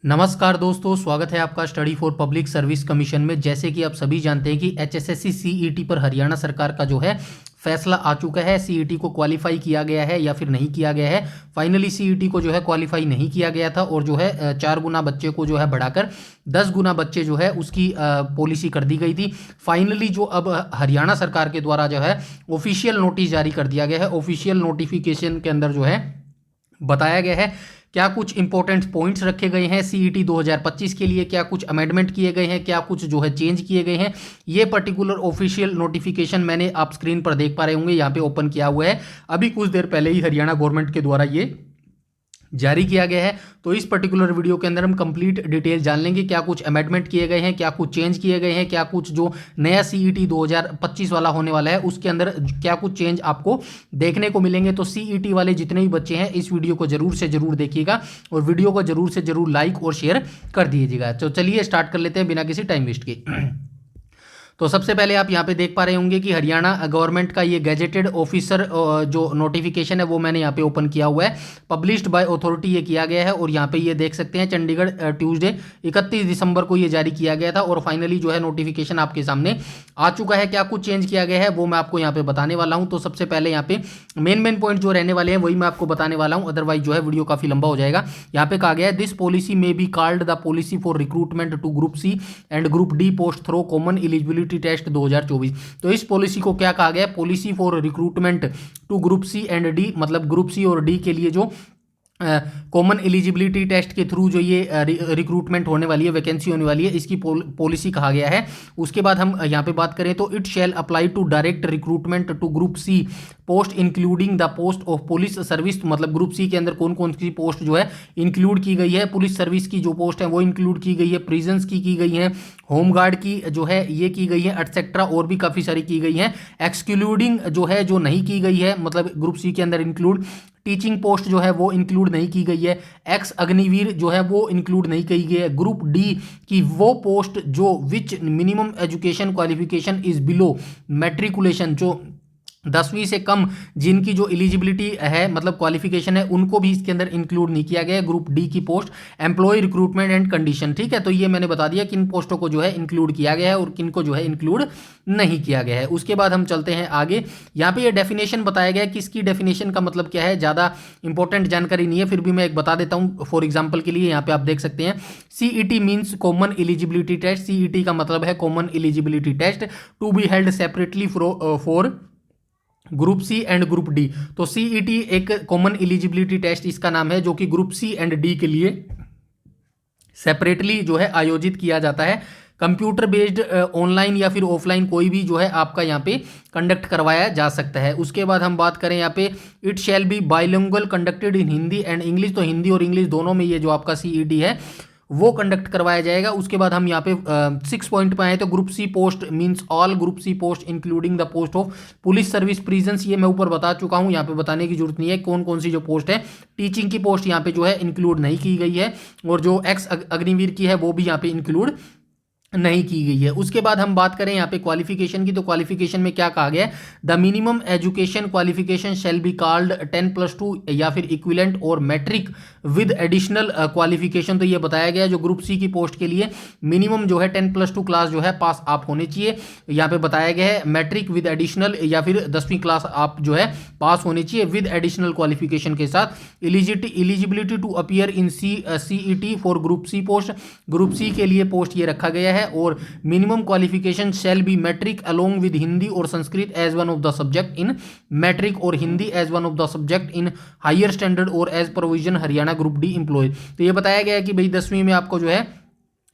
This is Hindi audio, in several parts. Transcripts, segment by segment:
नमस्कार दोस्तों, स्वागत है आपका study for public service commission में। जैसे कि आप सभी जानते हैं कि एचएसएससी सीईटी पर हरियाणा सरकार का जो है फैसला आ चुका है। सीईटी को क्वालिफाई किया गया है या फिर नहीं किया गया है। फाइनली सीईटी को जो है क्वालिफाई नहीं किया गया था और जो है 4 गुना बच्चे को जो है बढ़ाकर 10 गुना बच्चे जो है उसकी पॉलिसी कर दी गई थी। फाइनली जो अब हरियाणा सरकार के द्वारा जो है ऑफिशियल नोटिस जारी कर दिया गया है। ऑफिशियल नोटिफिकेशन के अंदर जो है बताया गया है क्या कुछ इंपॉर्टेंट पॉइंट्स रखे गए हैं सीईटी 2025 के लिए, क्या कुछ अमेंडमेंट किए गए हैं, क्या कुछ जो है चेंज किए गए हैं। ये पर्टिकुलर ऑफिशियल नोटिफिकेशन मैंने आप स्क्रीन पर देख पा रहे होंगे, यहाँ पे ओपन किया हुआ है। अभी कुछ देर पहले ही हरियाणा गवर्नमेंट के द्वारा ये जारी किया गया है। तो इस पर्टिकुलर वीडियो के अंदर हम कंप्लीट डिटेल जान लेंगे क्या कुछ अमेंडमेंट किए गए हैं, क्या कुछ चेंज किए गए हैं, क्या कुछ जो नया सीईटी 2025 वाला होने वाला है उसके अंदर क्या कुछ चेंज आपको देखने को मिलेंगे। तो सीईटी वाले जितने भी बच्चे हैं इस वीडियो को जरूर से जरूर देखिएगा और वीडियो को जरूर से जरूर लाइक और शेयर कर दीजिएगा। तो चलिए स्टार्ट कर लेते हैं बिना किसी टाइम वेस्ट के। तो सबसे पहले आप यहाँ पे देख पा रहे होंगे कि हरियाणा गवर्नमेंट का ये गैजेटेड ऑफिसर जो नोटिफिकेशन है वो मैंने यहाँ पे ओपन किया हुआ है। पब्लिश्ड बाय अथॉरिटी ये किया गया है और यहाँ पे ये देख सकते हैं चंडीगढ़ ट्यूसडे 31 दिसंबर को ये जारी किया गया था और फाइनली जो है नोटिफिकेशन आपके सामने आ चुका है। क्या कुछ चेंज किया गया है वो मैं आपको यहाँ पे बताने वाला हूँ। तो सबसे पहले यहाँ पे मेन पॉइंट जो रहने वाले हैं वही मैं आपको बताने वाला हूँ, अदरवाइज जो है वीडियो काफी लंबा हो जाएगा। यहाँ पे कहा गया है दिस पॉलिसी में be called the policy for recruitment to group C and group D post through common eligibility test 2024। तो इस पॉलिसी को क्या कहा गया है, policy for recruitment to group C and D, मतलब ग्रुप सी और डी के लिए जो कॉमन एलिजिबिलिटी टेस्ट के थ्रू जो ये रिक्रूटमेंट होने वाली है, वैकेंसी होने वाली है, इसकी पॉलिसी कहा गया है। उसके बाद हम यहाँ पे बात करें तो it shall apply to direct recruitment to group C post including the post of police service. मतलब ग्रुप सी के अंदर कौन कौन सी पोस्ट जो है इंक्लूड की गई है, पुलिस सर्विस की जो पोस्ट है वो इंक्लूड की गई है, प्रिजन्स की गई है, होमगार्ड की जो है ये की गई है, एटसेट्रा और भी काफ़ी सारी की गई है। एक्सक्लूडिंग जो है जो नहीं की गई है, मतलब ग्रुप सी के अंदर इंक्लूड टीचिंग पोस्ट जो है वो इंक्लूड नहीं की गई है, एक्स अग्निवीर जो है वो इंक्लूड नहीं की गई है। ग्रुप डी की वो पोस्ट जो which minimum education qualification is below matriculation, जो 10वीं से कम जिनकी जो एलिजिबिलिटी है मतलब क्वालिफिकेशन है उनको भी इसके अंदर इंक्लूड नहीं किया गया है। ग्रुप डी की post employ recruitment and condition, ठीक है। तो ये मैंने बता दिया किन पोस्टों को जो है इंक्लूड किया गया है और किन को जो है इंक्लूड नहीं किया गया है। उसके बाद हम चलते हैं आगे। यहाँ पे ये डेफिनेशन बताया गया है कि इसकी डेफिनेशन का मतलब क्या है, ज़्यादा इंपॉर्टेंट जानकारी नहीं है, फिर भी मैं एक बता देता हूँ फॉर एग्जाम्पल के लिए। यहाँ पे आप देख सकते हैं CET means common eligibility test. CET का मतलब है common eligibility test to be held separately for group C and group D. तो सीईटी एक कॉमन एलिजिबिलिटी टेस्ट इसका नाम है जो कि ग्रुप सी एंड डी के लिए सेपरेटली जो है आयोजित किया जाता है। कंप्यूटर बेस्ड ऑनलाइन या फिर ऑफलाइन कोई भी जो है आपका यहाँ पे कंडक्ट करवाया जा सकता है। उसके बाद हम बात करें यहाँ पे it shall be bilingual conducted in Hindi and English. तो हिंदी और इंग्लिश दोनों में ये जो आपका सीईटी है वो कंडक्ट करवाया जाएगा। उसके बाद हम यहाँ पे 6 पॉइंट पे आए तो group C post means all group C post including the post of police service prisons. ये मैं ऊपर बता चुका हूँ, यहाँ पे बताने की जरूरत नहीं है कौन कौन सी जो पोस्ट है। टीचिंग की पोस्ट यहाँ पे जो है इंक्लूड नहीं की गई है और जो एक्स अग्निवीर की है वो भी यहाँ पे इंक्लूड नहीं की गई है। उसके बाद हम बात करें यहाँ पे क्वालिफिकेशन की, तो क्वालिफिकेशन में क्या कहा गया है, the minimum education qualification shall be called 10+2 या फिर इक्विवेलेंट और मैट्रिक विद एडिशनल क्वालिफिकेशन। तो ये बताया गया जो ग्रुप सी की पोस्ट के लिए मिनिमम जो है 10+2 क्लास जो है पास आप होने चाहिए। यहाँ पे बताया गया है मैट्रिक विद एडिशनल या फिर 10वीं क्लास आप जो है पास होनी चाहिए विद एडिशनल क्वालिफिकेशन के साथ। Eligibility to appear in CET for group C post, group C के लिए पोस्ट ये रखा गया है। और minimum qualification shall be matric along with Hindi और Sanskrit as one of the subject in matric और Hindi as one of the subject in higher standard और as provision Haryana group D employ. तो ये बताया गया है कि भाई 10वीं में आपको जो है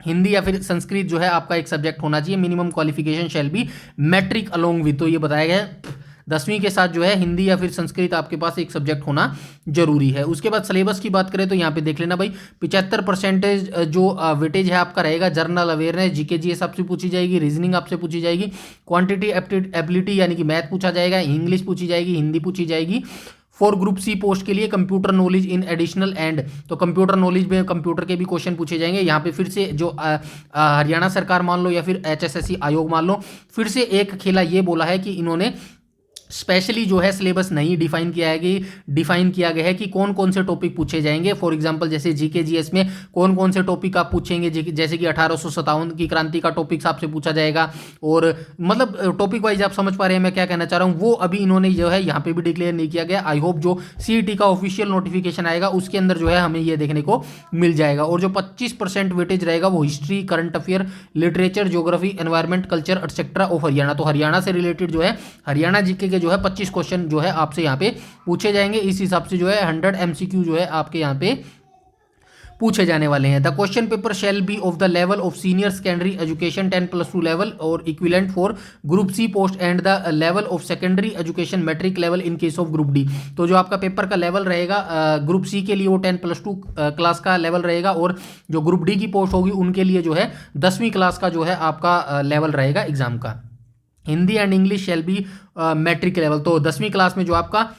हिंदी या फिर संस्कृत जो है आपका एक सब्जेक्ट होना चाहिए। Minimum qualification shall be matric along with, तो ये बताया गया है 10वीं के साथ जो है हिंदी या फिर संस्कृत आपके पास एक सब्जेक्ट होना जरूरी है। उसके बाद सिलेबस की बात करें तो यहाँ पे देख लेना भाई 75% जो वेटेज है आपका रहेगा जनरल अवेयरनेस, जीके जीएस आपसे पूछी जाएगी, रीजनिंग आपसे पूछी जाएगी, क्वांटिटी एबिलिटी यानी कि मैथ पूछा जाएगा, इंग्लिश पूछी जाएगी, हिंदी पूछी जाएगी। फॉर ग्रुप सी पोस्ट के लिए computer knowledge in additional and, तो कंप्यूटर नॉलेज में कंप्यूटर के भी क्वेश्चन पूछे जाएंगे। यहाँ पे फिर से जो हरियाणा सरकार मान लो या फिर एचएसएससी आयोग मान लो, फिर से एक खेला ये बोला है कि इन्होंने स्पेशली जो है सिलेबस नहीं डिफाइन किया गया है कि कौन कौन से टॉपिक पूछे जाएंगे। फॉर एग्जांपल जैसे जीके जीएस में कौन कौन से टॉपिक आप पूछेंगे, जैसे कि 1857 की क्रांति का टॉपिक आपसे पूछा जाएगा। और मतलब टॉपिक वाइज आप समझ पा रहे हैं मैं क्या कहना चाह रहा हूँ, वो अभी इन्होंने जो है यहाँ पे भी डिक्लेयर नहीं किया गया। आई होप जो सीईटी का ऑफिशियल नोटिफिकेशन आएगा उसके अंदर जो है हमें ये देखने को मिल जाएगा। और जो 25% वेटेज रहेगा वो history, current affair, literature, geography, environment, culture etcetera of Haryana. तो हरियाणा से रिलेटेड जो है हरियाणा जीके के जो है 25 क्वेश्चन जो है आपसे यहाँ पे पूछे जाएंगे। इस हिसाब से जो है 100 एमसीक्यू जो है आपके यहाँ पे पूछे जाने वाले हैं। The question paper shall be of the level of senior secondary education 10+2 level और equivalent for group C post and the level of secondary education matric level in case of group D. तो जो आपका पेपर का लेवल रहेगा ग्रुप सी के लिए वो 10+2 क्लास का लेवल रहेगा, और जो ग्रुप डी की पोस्ट होगी उनके लिए जो है 10वीं क्लास का जो है आपका लेवल रहेगा एग्जाम का। Hindi and English shall be matric level. तो 10वीं क्लास में जो आपका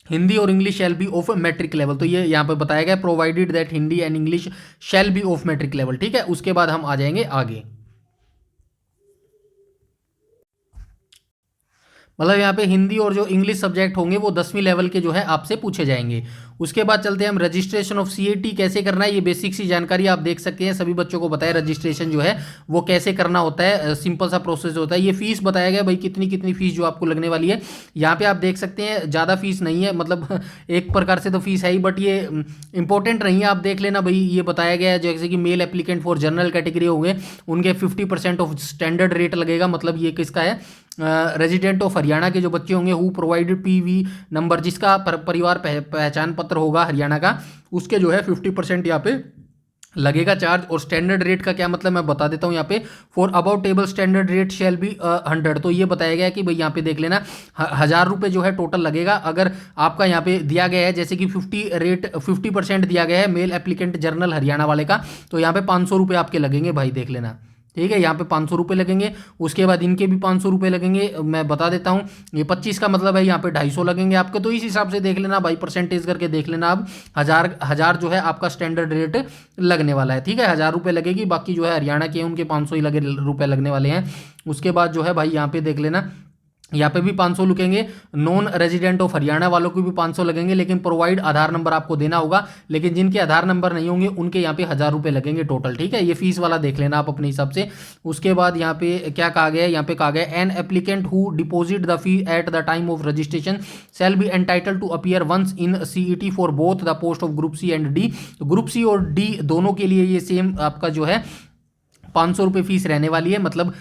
हिंदी और English shall be of matric level, तो ये यहाँ पे बताया गया provided that Hindi and English shall be of matric level. ठीक है, उसके बाद हम आ जाएंगे आगे। मतलब यहाँ पे हिंदी और जो इंग्लिश सब्जेक्ट होंगे वो 10वीं लेवल के जो है आपसे पूछे जाएंगे। उसके बाद चलते हैं हम रजिस्ट्रेशन ऑफ सीईटी कैसे करना है। ये बेसिक सी जानकारी आप देख सकते हैं, सभी बच्चों को बताया रजिस्ट्रेशन जो है वो कैसे करना होता है। सिंपल सा प्रोसेस होता है। ये फीस बताया गया भाई कितनी कितनी फीस जो आपको लगने वाली है। यहाँ पे आप देख सकते हैं ज़्यादा फीस नहीं है, मतलब एक प्रकार से तो फीस है ही, बट ये इंपॉर्टेंट नहीं है, आप देख लेना भाई। ये बताया गया है जैसे कि male applicant for general category होंगे उनके 50% ऑफ स्टैंडर्ड रेट लगेगा। मतलब ये किसका है, रेजिडेंट ऑफ हरियाणा के जो बच्चे होंगे हु प्रोवाइडेड पीवी नंबर, जिसका परिवार पहचान पत्र होगा हरियाणा का, उसके जो है 50% यहाँ पे लगेगा चार्ज। और स्टैंडर्ड रेट का क्या मतलब मैं बता देता हूँ यहाँ पे, for about table standard rate shall be 100। तो ये बताया गया है कि भाई यहाँ पे देख लेना 1000 रुपये जो है टोटल लगेगा। अगर आपका यहाँ पे दिया गया है जैसे कि 50% दिया गया है मेल एप्लीकेंट जर्नल हरियाणा वाले का, तो यहाँ पे 500 रुपये आपके लगेंगे भाई, देख लेना। ठीक है, यहाँ पे 500 रुपये लगेंगे। उसके बाद इनके भी 500 रुपये लगेंगे, मैं बता देता हूँ। ये 25 का मतलब है यहाँ पे 250 लगेंगे आपके। तो इस हिसाब से देख लेना भाई, परसेंटेज करके देख लेना। अब हज़ार जो है आपका स्टैंडर्ड रेट लगने वाला है। ठीक है, 1000 रुपये लगेगी, बाकी जो है हरियाणा के उनके 500 ही रुपये लगने वाले हैं। उसके बाद जो है भाई यहाँ पे देख लेना, यहाँ पे भी 500 लगेंगे। नॉन रेजिडेंट ऑफ हरियाणा वालों को भी 500 लगेंगे, लेकिन प्रोवाइड आधार नंबर आपको देना होगा। लेकिन जिनके आधार नंबर नहीं होंगे उनके यहाँ पे 1000 रुपये लगेंगे टोटल। ठीक है, ये फीस वाला देख लेना आप अपने हिसाब से। उसके बाद यहाँ पे क्या कहा गया है, यहाँ पे कहा गया an applicant who deposit the fee at the time of registration shall be entitle to appear once in CET for both the post of group C and D. Group C और डी दोनों के लिए ये सेम आपका जो है 500 रुपये फीस रहने वाली है। मतलब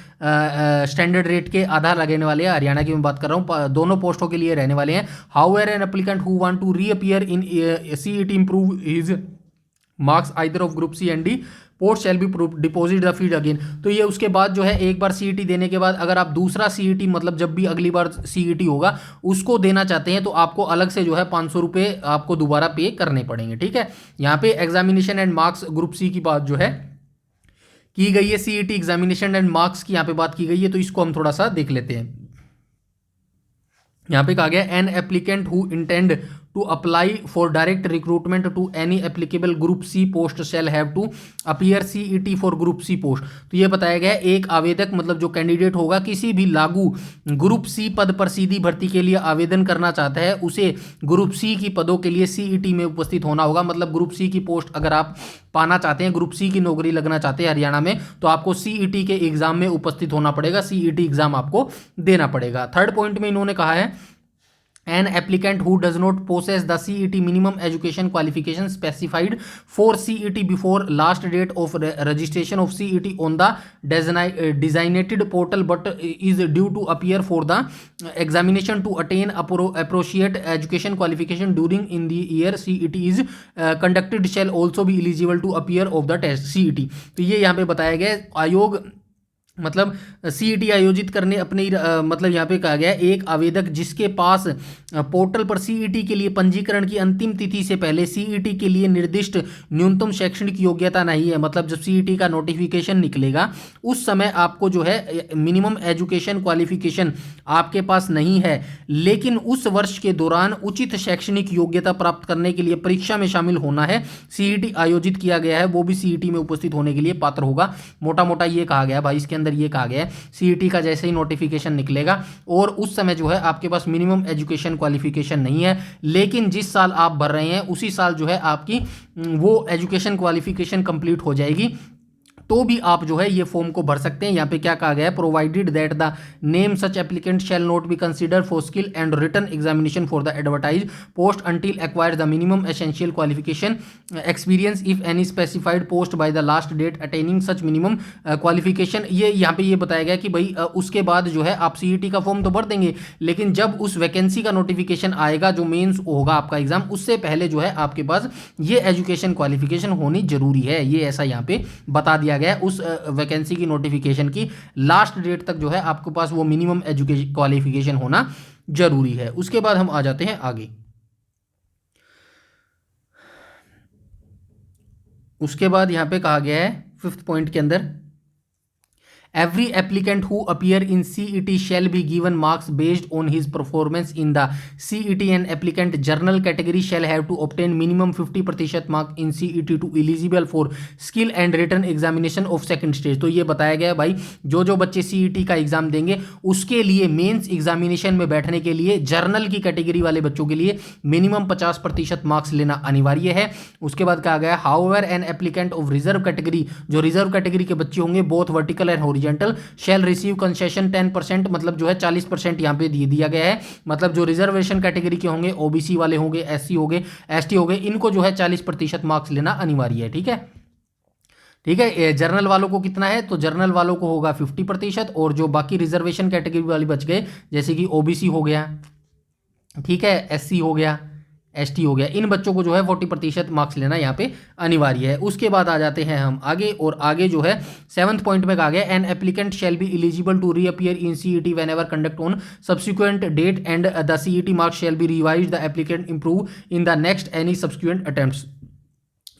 स्टैंडर्ड रेट के आधार लगने वाले हैं, हरियाणा की मैं बात कर रहा हूँ, दोनों पोस्टों के लिए रहने वाले हैं। However an applicant who want to reappear in CET improve his marks either of group C and D post shall be deposit the fee again. तो ये उसके बाद जो है एक बार सीईटी देने के बाद अगर आप दूसरा सीईटी मतलब जब भी अगली बार सीईटी होगा उसको देना चाहते हैं तो आपको अलग से जो है 500 रुपये आपको दोबारा पे करने पड़ेंगे। ठीक है, यहाँ पे examination and marks group C की बात जो है की गई है, सीईटी एग्जामिनेशन एंड मार्क्स की यहाँ पे बात की गई है। तो इसको हम थोड़ा सा देख लेते हैं। यहाँ पे कहा गया an applicant who intend to apply for direct recruitment to any applicable group C post shall have to appear CET for group C post. तो ये बताया गया एक आवेदक मतलब जो कैंडिडेट होगा किसी भी लागू ग्रुप सी पद पर सीधी भर्ती के लिए आवेदन करना चाहता है उसे ग्रुप सी की पदों के लिए सीईटी में उपस्थित होना होगा। मतलब ग्रुप सी की पोस्ट अगर आप पाना चाहते हैं, ग्रुप सी की नौकरी लगना चाहते हैं हरियाणा में, तो आपको सीईटी के एग्जाम में उपस्थित होना पड़ेगा, सीईटी एग्जाम आपको देना पड़ेगा। थर्ड पॉइंट में इन्होंने कहा है an applicant who does not possess the CET minimum education qualification specified for CET before last date of registration of CET on the designated portal but is due to appear for the examination to attain appropriate education qualification during in the year CET is conducted shall also be eligible to appear of the test CET। तो ये यहाँ पे बताया गया आयोग मतलब सीईटी आयोजित करने अपने मतलब यहाँ पे कहा गया एक आवेदक जिसके पास पोर्टल पर सीईटी के लिए पंजीकरण की अंतिम तिथि से पहले सीईटी के लिए निर्दिष्ट न्यूनतम शैक्षणिक योग्यता नहीं है। मतलब जब सीईटी का नोटिफिकेशन निकलेगा उस समय आपको जो है मिनिमम एजुकेशन क्वालिफिकेशन आपके पास नहीं है, लेकिन उस वर्ष के दौरान उचित शैक्षणिक योग्यता प्राप्त करने के लिए परीक्षा में शामिल होना है, सीईटी आयोजित किया गया है, वो भी सीईटी में उपस्थित होने के लिए पात्र होगा। मोटा मोटा ये कहा गया भाई इसके अंदर ये कहा गया है सीईटी का जैसे ही नोटिफिकेशन निकलेगा और उस समय जो है आपके पास मिनिमम एजुकेशन क्वालिफिकेशन नहीं है, लेकिन जिस साल आप भर रहे हैं उसी साल जो है आपकी वो एजुकेशन क्वालिफिकेशन कंप्लीट हो जाएगी, तो भी आप जो है ये फॉर्म को भर सकते हैं। यहाँ पे क्या कहा गया है, provided that the name such applicant shall not be consider for skill and written examination for the advertise post until acquire the minimum essential qualification experience if any specified post by the last date attaining such minimum qualification. ये यहाँ पे ये बताया गया कि भाई उसके बाद जो है आप सीईटी का फॉर्म तो भर देंगे, लेकिन जब उस वैकेंसी का नोटिफिकेशन आएगा जो मेंस होगा आपका एग्जाम, उससे पहले जो है आपके पास ये एजुकेशन क्वालिफिकेशन होनी जरूरी है। ये ऐसा यहाँ पे बता दिया गया उस वैकेंसी की नोटिफिकेशन की लास्ट डेट तक जो है आपके पास वो मिनिमम एजुकेशन क्वालिफिकेशन होना जरूरी है। उसके बाद हम आ जाते हैं आगे। उसके बाद यहां पे कहा गया है 5th पॉइंट के अंदर, every applicant who appear in CET shall be given marks based on his performance in the CET and applicant general category shall have to obtain minimum 50% mark in CET to eligible for skill and written examination of second stage। तो ये बताया गया भाई जो जो बच्चे CET का एग्जाम देंगे उसके लिए मेंस एग्जामिनेशन में बैठने के लिए जर्नल की कैटेगरी वाले बच्चों के लिए मिनिमम 50% मार्क्स लेना अनिवार्य है। उसके बाद कहा गया however an applicant of reserve category, जो रिजर्व कैटेगरी के बच्चे होंगे both vertical and horizontal shall receive concession 10%, मतलब जो है 40% यहाँ पे दिया गया है। मतलब जो रिजर्वेशन कैटेगरी के होंगे, ओबीसी वाले होंगे, एससी हो गए, एसटी हो गए, इनको जो है 40% मार्क्स लेना अनिवार्य है। ठीक है, ठीक है। जर्नल वालों को कितना है, तो जर्नल वालों को होगा 50%, और जो बाकी रिजर्वेशन कैटेगरी वाले बच गए जैसे कि ओबीसी हो गया, ठीक है, एससी हो गया, एसटी हो गया, इन बच्चों को जो है 40% मार्क्स लेना यहाँ पे अनिवार्य है। उसके बाद आ जाते हैं हम आगे, और आगे जो है 7th पॉइंट में कहा गया an applicant shall be eligible to reappear in CET whenever conduct on subsequent date and the CET marks shall be revise the applicant improve in the next any subsequent attempts.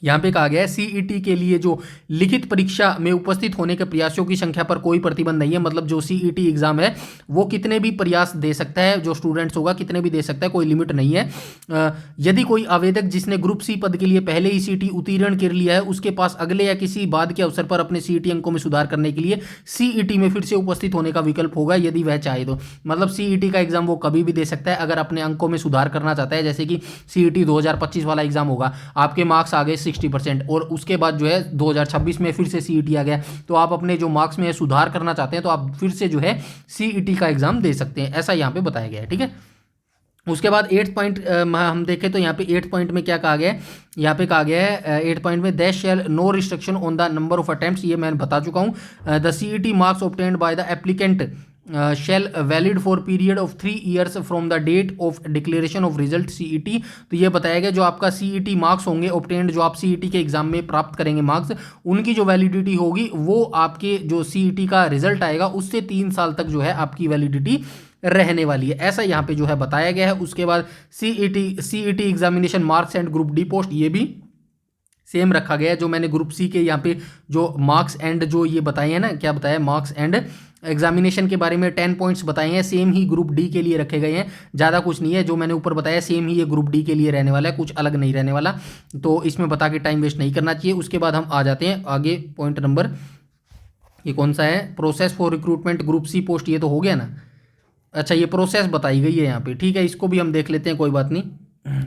यहाँ पे कहा गया है सीईटी के लिए जो लिखित परीक्षा में उपस्थित होने के प्रयासों की संख्या पर कोई प्रतिबंध नहीं है। मतलब जो सीईटी एग्जाम है वो कितने भी प्रयास दे सकता है, जो स्टूडेंट्स होगा कितने भी दे सकता है, कोई लिमिट नहीं है। यदि कोई आवेदक जिसने ग्रुप सी पद के लिए पहले ही सीईटी उत्तीर्ण कर लिया है उसके पास अगले या किसी बाद के अवसर पर अपने सीईटी अंकों में सुधार करने के लिए सीईटी में फिर से उपस्थित होने का विकल्प होगा यदि वह चाहे तो। मतलब सीईटी का एग्जाम वो कभी भी दे सकता है अगर अपने अंकों में सुधार करना चाहता है। जैसे कि सीईटी 2025 वाला एग्जाम होगा, आपके मार्क्स आ गए 60% और उसके बाद जो है 2026 में फिर से सीईटी आ गया, तो आप अपने जो मार्क्स में सुधार करना चाहते हैं तो आप फिर से जो है सीईटी का एग्जाम दे सकते हैं, ऐसा यहाँ पे बताया गया है। ठीक है, उसके बाद 8th पॉइंट हम देखें तो यहाँ पे 8th पॉइंट में क्या कहा गया है, यहाँ पे कहा गया है 8th पॉइंट में there shall no restriction on the number of attempts, ये मैं बता चुका हूँ। The CET marks obtained by the applicant shall valid for period of 3 years from the date of declaration of result CET। तो ये बताया गया जो आपका CET मार्क्स होंगे ऑब्टेन्ड, जो आप CET के एग्जाम में प्राप्त करेंगे मार्क्स, उनकी जो वैलिडिटी होगी वो आपके जो CET का रिजल्ट आएगा उससे 3 साल तक जो है आपकी वैलिडिटी रहने वाली है, ऐसा यहाँ पे जो है बताया गया है। उसके बाद CET examination marks and group D post, ये भी सेम रखा गया है। जो मैंने ग्रुप सी के यहाँ पे जो मार्क्स एंड जो ये बताए हैं ना, क्या बताया, मार्क्स एंड एग्जामिनेशन के बारे में 10 पॉइंट्स बताए हैं, सेम ही ग्रुप डी के लिए रखे गए हैं। ज़्यादा कुछ नहीं है, जो मैंने ऊपर बताया सेम ही ये ग्रुप डी के लिए रहने वाला है, कुछ अलग नहीं रहने वाला, तो इसमें बता के टाइम वेस्ट नहीं करना चाहिए। उसके बाद हम आ जाते हैं आगे, पॉइंट नंबर ये कौन सा है, process for recruitment group C post, ये तो हो गया ना। अच्छा, ये प्रोसेस बताई गई है यहाँ पे, ठीक है, इसको भी हम देख लेते हैं, कोई बात नहीं।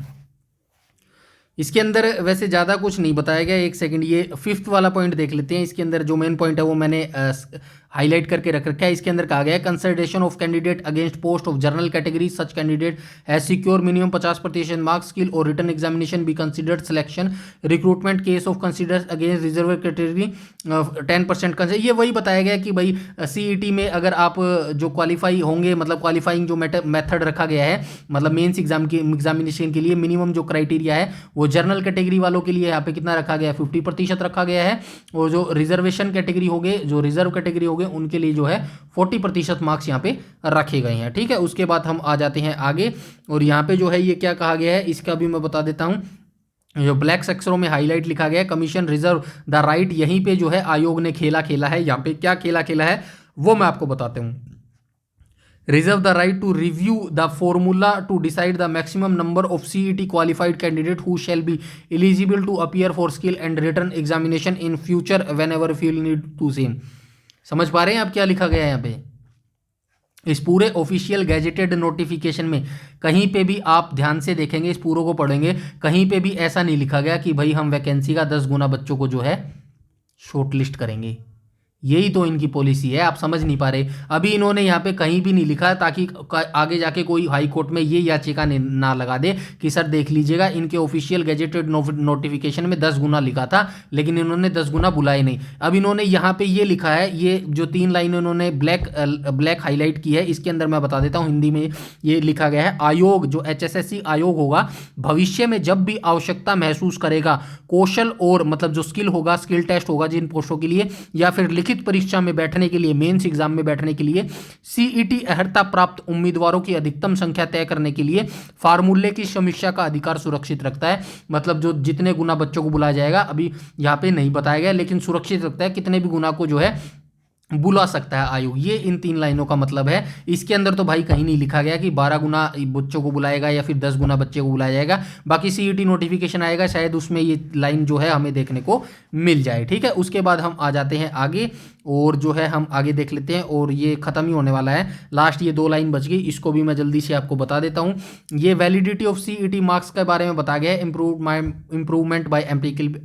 इसके अंदर वैसे ज़्यादा कुछ नहीं बताया गया। एक सेकंड, ये 5th वाला पॉइंट देख लेते हैं। इसके अंदर जो मेन पॉइंट है वो मैंने हाईलाइट करके रख रखा है। इसके अंदर कहा गया है consideration of candidate against post of general category such candidate has secure minimum 50% marks skill और written examination be considered selection recruitment case of consider against reserve category 10% consider. ये वही बताया गया कि भाई सीईटी में अगर आप जो क्वालिफाई होंगे, मतलब क्वालिफाइंग जो मेथड रखा गया है, मतलब मेंस एग्जाम के एग्जामिनेशन के लिए मिनिमम जो क्राइटेरिया है वो जनरल कैटेगरी वालों के लिए यहाँ पे कितना रखा गया है, 50% रखा गया है, और जो रिजर्वेशन कैटेगरी हो गए, जो रिजर्व कैटेगरी हो गए, उनके लिए जो है 40% मार्क्स यहाँ पे रखे गए हैं। ठीक है, उसके बाद हम आ जाते हैं आगे, और यहाँ पे जो है ये क्या कहा गया है इसका भी मैं बता देता हूँ। जो ब्लैक अक्षरों में हाईलाइट लिखा गया है, कमीशन रिजर्व द राइट, यहीं पे जो है आयोग ने खेला खेला है। यहाँ पे क्या खेला खेला है वो मैं आपको बताता हूँ। Reserve the right to review the formula to decide the maximum number of CET qualified candidate who shall be eligible to appear for skill and written examination in future whenever feel need to same. समझ पा रहे हैं आप क्या लिखा गया है यहाँ पे? इस पूरे ऑफिशियल गैजेटेड नोटिफिकेशन में कहीं पे भी आप ध्यान से देखेंगे, इस पूरे को पढ़ेंगे, कहीं पे भी ऐसा नहीं लिखा गया कि भाई हम वैकेंसी का 10 गुना बच्चों को जो है शॉर्टलिस्ट करेंगे। यही तो इनकी पॉलिसी है, आप समझ नहीं पा रहे। अभी इन्होंने यहाँ पे कहीं भी नहीं लिखा ताकि आगे जाके कोई हाई कोर्ट में ये याचिका ना लगा दे कि सर देख लीजिएगा इनके ऑफिशियल गैजेटेड नोटिफिकेशन में 10 गुना लिखा था लेकिन इन्होंने 10 गुना बुलाए नहीं। अब इन्होंने यहाँ पे ये लिखा है, ये जो 3 लाइन इन्होंने ब्लैक हाईलाइट की है, इसके अंदर मैं बता देता हूँ हिंदी में ये लिखा गया है, आयोग जो HSSC आयोग होगा भविष्य में जब भी आवश्यकता महसूस करेगा कौशल और मतलब जो स्किल होगा, स्किल टेस्ट होगा जिन पोस्टों के लिए या फिर लिखित परीक्षा में बैठने के लिए, मेंस एग्जाम में बैठने के लिए सीईटी अर्हता प्राप्त उम्मीदवारों की अधिकतम संख्या तय करने के लिए फार्मूले की समीक्षा का अधिकार सुरक्षित रखता है। मतलब जो जितने गुना बच्चों को बुलाया जाएगा अभी यहाँ पे नहीं बताया गया लेकिन सुरक्षित रखता है, कितने भी गुना को जो है बुला सकता है आयोग। ये इन 3 लाइनों का मतलब है। इसके अंदर तो भाई कहीं नहीं लिखा गया कि 12 गुना बच्चों को बुलाएगा या फिर 10 गुना बच्चे को बुलाया जाएगा। बाकी सीईटी नोटिफिकेशन आएगा शायद उसमें ये लाइन जो है हमें देखने को मिल जाए। ठीक है, उसके बाद हम आ जाते हैं आगे और जो है हम आगे देख लेते हैं और ये खत्म ही होने वाला है। लास्ट ये 2 लाइन बच गई, इसको भी मैं जल्दी से आपको बता देता हूँ। ये वैलिडिटी ऑफ सीईटी मार्क्स के बारे में बताया गया है, इंप्रूवमेंट बाय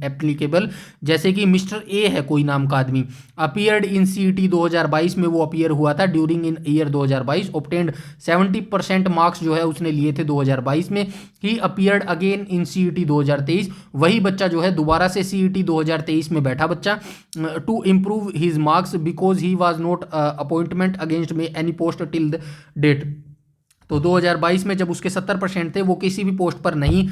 एप्लीकेबल। जैसे कि मिस्टर ए है कोई नाम का आदमी, अपीयर्ड इन सीईटी 2022 में वो अपीयर हुआ था, during in year 2022 obtained 70% marks जो है उसने लिए थे 2022 में। ही अपीयर्ड अगेन इन सीईटी 2023, वही बच्चा जो है दोबारा से सीईटी 2023 में बैठा बच्चा, to improve his marks because he was not appointment against में any post till the date. तो 2022 में जब उसके 70% थे वो किसी भी पोस्ट पर नहीं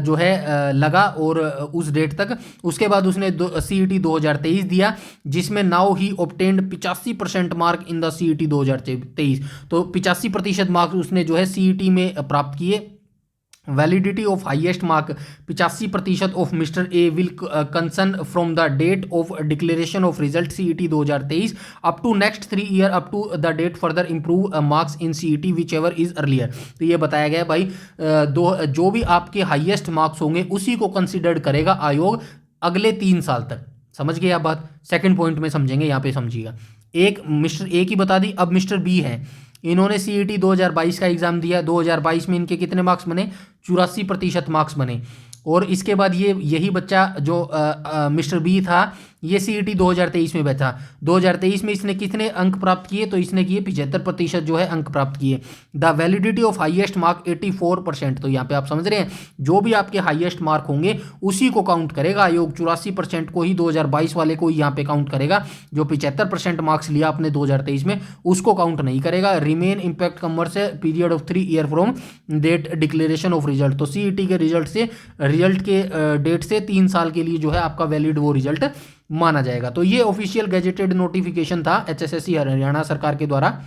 जो है लगा और उस डेट तक। उसके बाद उसने सीईटी 2023 दिया जिसमें now he obtained 85% mark in the CET 2023। तो 85% मार्क्स उसने जो है सीईटी में प्राप्त किए। Validity of highest mark 85% of mister A will concern from the date of declaration of result CET 2023 up to next 3 year up to the date further improve marks in CET whichever is earlier. तो ये बताया गया भाई जो भी आपके हाईएस्ट मार्क्स होंगे उसी को कंसिडर करेगा आयोग अगले 3 साल तक। समझ गए आप बात? सेकेंड पॉइंट में समझेंगे, यहाँ पे समझिएगा। एक मिस्टर ए की बता दी, अब मिस्टर बी है। इन्होंने सीईटी 2022 का एग्जाम दिया, 2022 में इनके कितने मार्क्स बने? 84% मार्क्स बने। और इसके बाद यही बच्चा जो मिस्टर बी था ये सीईटी 2023 में बैठा। 2023 में इसने कितने अंक प्राप्त किए? तो इसने किए 75% जो है अंक प्राप्त किए। The validity of highest mark 84%। तो यहाँ पे आप समझ रहे हैं जो भी आपके हाईएस्ट मार्क होंगे उसी को काउंट करेगा आयोग। 84% को ही 2022 वाले को ही यहाँ पे काउंट करेगा। जो 75% मार्क्स लिया आपने 2023 में उसको काउंट नहीं करेगा। रिमेन इम्पैक्ट कमर्स है period of 3 year from date declaration of result. तो सीईटी के रिजल्ट के डेट से 3 साल के लिए जो है आपका वैलिड वो रिजल्ट माना जाएगा। तो ये ऑफिशियल गैजेटेड नोटिफिकेशन था HSSC हरियाणा सरकार के द्वारा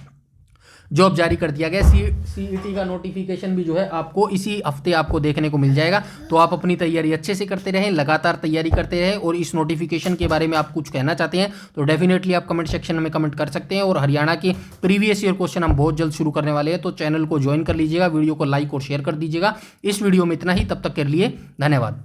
जो अब जारी कर दिया गया। सीईटी का नोटिफिकेशन भी जो है आपको इसी हफ्ते आपको देखने को मिल जाएगा। तो आप अपनी तैयारी अच्छे से करते रहें, लगातार तैयारी करते रहें। और इस नोटिफिकेशन के बारे में आप कुछ कहना चाहते हैं तो डेफिनेटली आप कमेंट सेक्शन में कमेंट कर सकते हैं। और हरियाणा के प्रीवियस ईयर क्वेश्चन हम बहुत जल्द शुरू करने वाले हैं, तो चैनल को ज्वाइन कर लीजिएगा, वीडियो को लाइक और शेयर कर दीजिएगा। इस वीडियो में इतना ही, तब तक के लिए धन्यवाद।